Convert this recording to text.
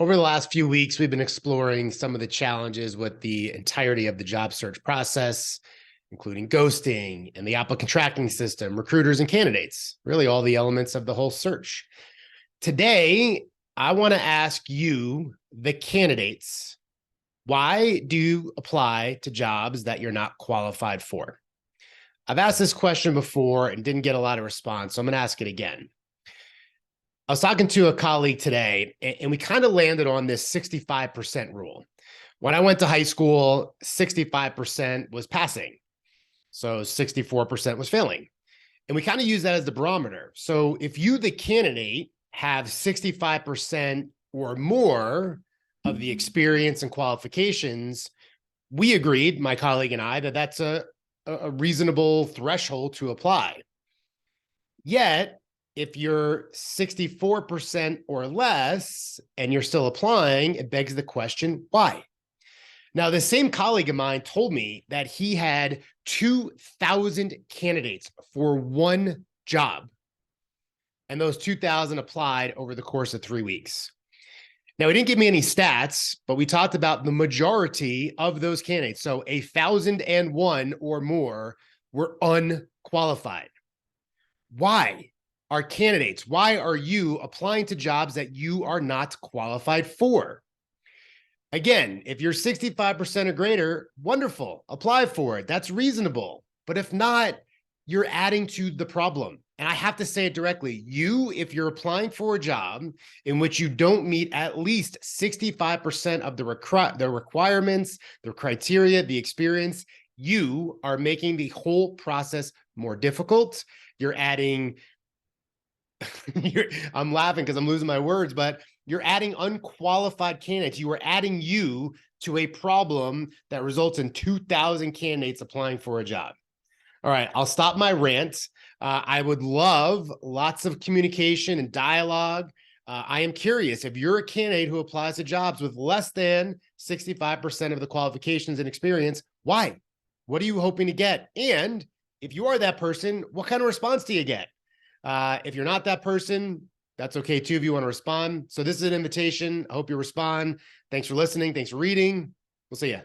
Over the last few weeks, we've been exploring some of the challenges with the entirety of the job search process, including ghosting and the applicant tracking system, recruiters and candidates, really all the elements of the whole search. Today, I want to ask you, the candidates, why do you apply to jobs that you're not qualified for? I've asked this question before and didn't get a lot of response, so I'm going to ask it again. I was talking to a colleague today, and we kind of landed on this 65% rule. When I went to high school, 65% was passing. So 64% was failing. And we kind of use that as the barometer. So if you, the candidate, have 65% or more of the experience and qualifications, we agreed, my colleague and I, that that's a reasonable threshold to apply. Yet, if you're 64% or less and you're still applying, it begs the question, why? Now, the same colleague of mine told me that he had 2,000 candidates for one job, and those 2,000 applied over the course of 3 weeks. Now, he didn't give me any stats, but we talked about the majority of those candidates. So 1,001 or more were unqualified. Why? Are candidates, why are you applying to jobs that you are not qualified for? Again, if you're 65% or greater, wonderful, apply for it. That's reasonable. But if not, you're adding to the problem. And I have to say it directly. You, if you're applying for a job in which you don't meet at least 65% of the requirements, the criteria, the experience, you are making the whole process more difficult. You're adding I'm laughing because I'm losing my words, but you're adding unqualified candidates. You are adding you to a problem that results in 2,000 candidates applying for a job. All right, I'll stop my rant. I would love lots of communication and dialogue. I am curious, if you're a candidate who applies to jobs with less than 65% of the qualifications and experience, why? What are you hoping to get? And if you are that person, what kind of response do you get? If you're not that person, that's okay too if you want to respond. So this is an invitation. I hope you respond. Thanks for listening. Thanks for reading. We'll see you.